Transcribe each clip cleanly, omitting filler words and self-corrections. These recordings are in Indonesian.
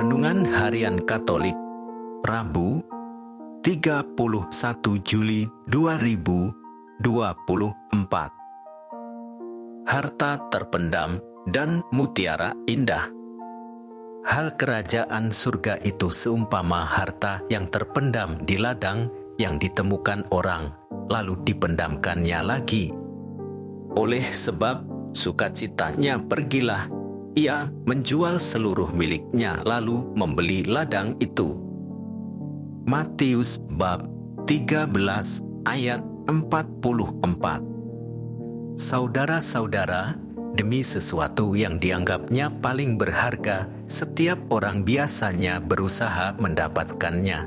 Renungan Harian Katolik, Rabu, 31 Juli 2024. Harta terpendam dan mutiara indah. Hal kerajaan surga itu seumpama harta yang terpendam di ladang yang ditemukan orang, lalu dipendamkannya lagi. Oleh sebab sukacitanya pergilah, ia menjual seluruh miliknya lalu membeli ladang itu. Matius bab 13 ayat 44. Saudara-saudara, demi sesuatu yang dianggapnya paling berharga, setiap orang biasanya berusaha mendapatkannya.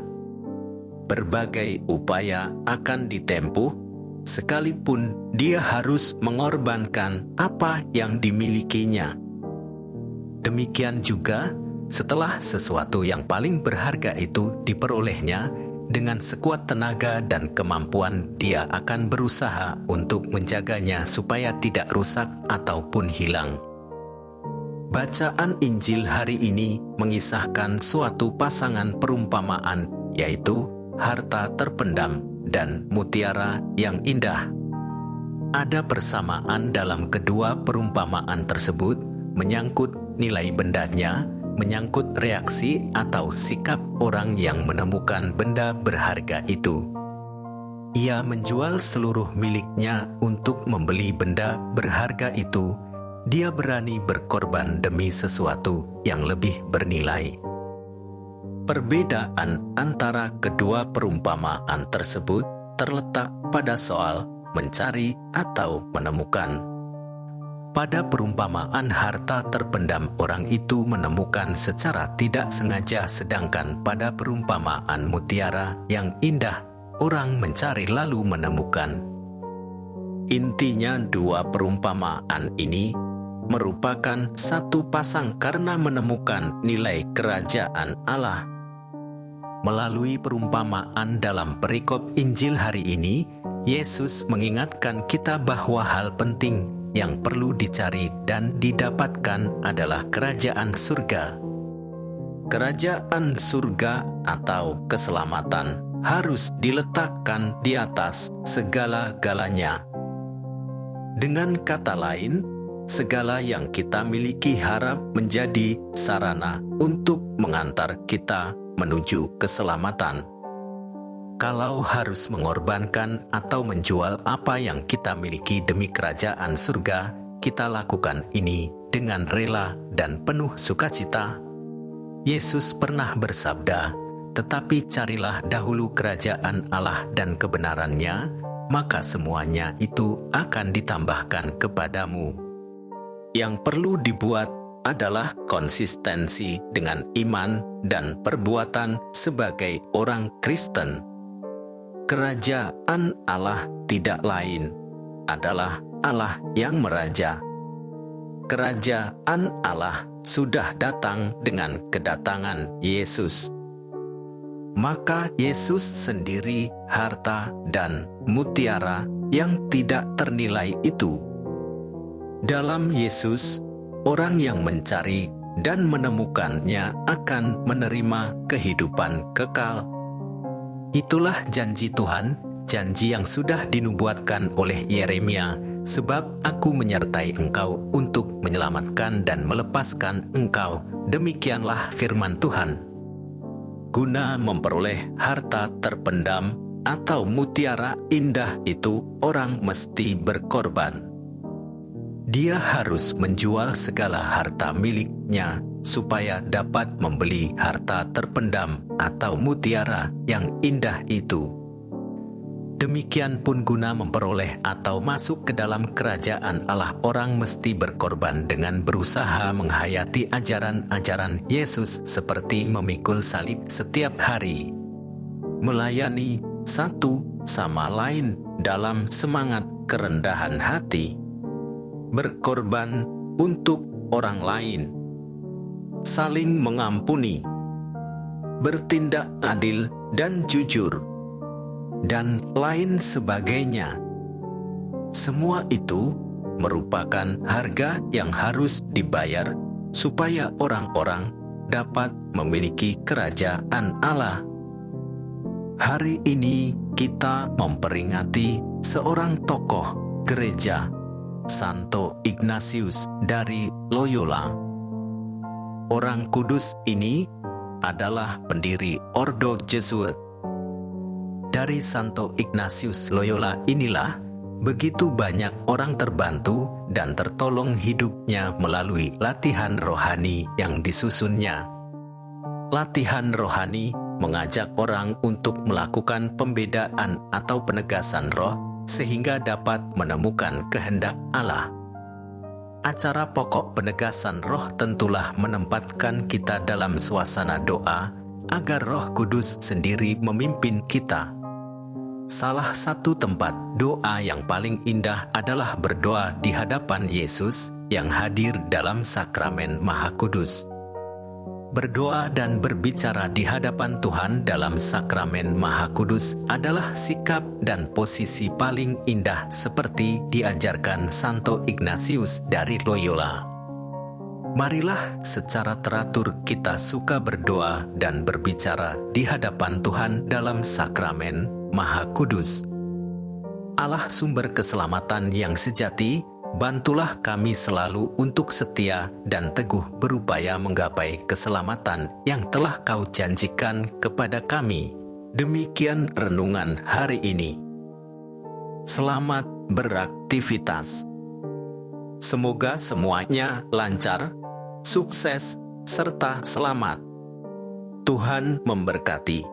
Berbagai upaya akan ditempuh, sekalipun dia harus mengorbankan apa yang dimilikinya. Demikian juga, setelah sesuatu yang paling berharga itu diperolehnya, dengan sekuat tenaga dan kemampuan dia akan berusaha untuk menjaganya supaya tidak rusak ataupun hilang. Bacaan Injil hari ini mengisahkan suatu pasangan perumpamaan, yaitu harta terpendam dan mutiara yang indah. Ada persamaan dalam kedua perumpamaan tersebut, menyangkut nilai bendanya, menyangkut reaksi atau sikap orang yang menemukan benda berharga itu. Ia menjual seluruh miliknya untuk membeli benda berharga itu. Dia berani berkorban demi sesuatu yang lebih bernilai. Perbedaan antara kedua perumpamaan tersebut terletak pada soal mencari atau menemukan. Pada perumpamaan harta terpendam, orang itu menemukan secara tidak sengaja, sedangkan pada perumpamaan mutiara yang indah, orang mencari lalu menemukan. Intinya dua perumpamaan ini merupakan satu pasang karena menemukan nilai kerajaan Allah. Melalui perumpamaan dalam perikop Injil hari ini, Yesus mengingatkan kita bahwa hal penting yang perlu dicari dan didapatkan adalah kerajaan surga. Kerajaan surga atau keselamatan harus diletakkan di atas segala-galanya. Dengan kata lain, segala yang kita miliki harap menjadi sarana untuk mengantar kita menuju keselamatan. Kalau harus mengorbankan atau menjual apa yang kita miliki demi kerajaan surga, kita lakukan ini dengan rela dan penuh sukacita. Yesus pernah bersabda, "Tetapi carilah dahulu kerajaan Allah dan kebenarannya, maka semuanya itu akan ditambahkan kepadamu." Yang perlu dibuat adalah konsistensi dengan iman dan perbuatan sebagai orang Kristen. Kerajaan Allah tidak lain adalah Allah yang meraja. Kerajaan Allah sudah datang dengan kedatangan Yesus. Maka Yesus sendiri harta dan mutiara yang tidak ternilai itu. Dalam Yesus, orang yang mencari dan menemukannya akan menerima kehidupan kekal. Itulah janji Tuhan, janji yang sudah dinubuatkan oleh Yeremia, "Sebab aku menyertai engkau untuk menyelamatkan dan melepaskan engkau." Demikianlah firman Tuhan. Guna memperoleh harta terpendam atau mutiara indah itu, orang mesti berkorban. Dia harus menjual segala harta miliknya supaya dapat membeli harta terpendam atau mutiara yang indah itu. Demikian pun guna memperoleh atau masuk ke dalam kerajaan Allah, orang mesti berkorban dengan berusaha menghayati ajaran-ajaran Yesus seperti memikul salib setiap hari, melayani satu sama lain dalam semangat kerendahan hati, berkorban untuk orang lain, saling mengampuni, bertindak adil dan jujur, dan lain sebagainya. Semua itu merupakan harga yang harus dibayar supaya orang-orang dapat memiliki kerajaan Allah. Hari ini kita memperingati seorang tokoh gereja, Santo Ignatius dari Loyola. Orang kudus ini adalah pendiri Ordo Jesuit. Dari Santo Ignatius Loyola inilah begitu banyak orang terbantu dan tertolong hidupnya melalui latihan rohani yang disusunnya. Latihan rohani mengajak orang untuk melakukan pembedaan atau penegasan roh sehingga dapat menemukan kehendak Allah. Acara pokok penegasan roh tentulah menempatkan kita dalam suasana doa agar Roh Kudus sendiri memimpin kita. Salah satu tempat doa yang paling indah adalah berdoa di hadapan Yesus yang hadir dalam sakramen Maha Kudus. Berdoa dan berbicara di hadapan Tuhan dalam sakramen Maha Kudus adalah sikap dan posisi paling indah seperti diajarkan Santo Ignatius dari Loyola. Marilah secara teratur kita suka berdoa dan berbicara di hadapan Tuhan dalam sakramen Maha Kudus. Allah sumber keselamatan yang sejati, bantulah kami selalu untuk setia dan teguh berupaya menggapai keselamatan yang telah Kau janjikan kepada kami. Demikian renungan hari ini. Selamat beraktivitas. Semoga semuanya lancar, sukses, serta selamat. Tuhan memberkati.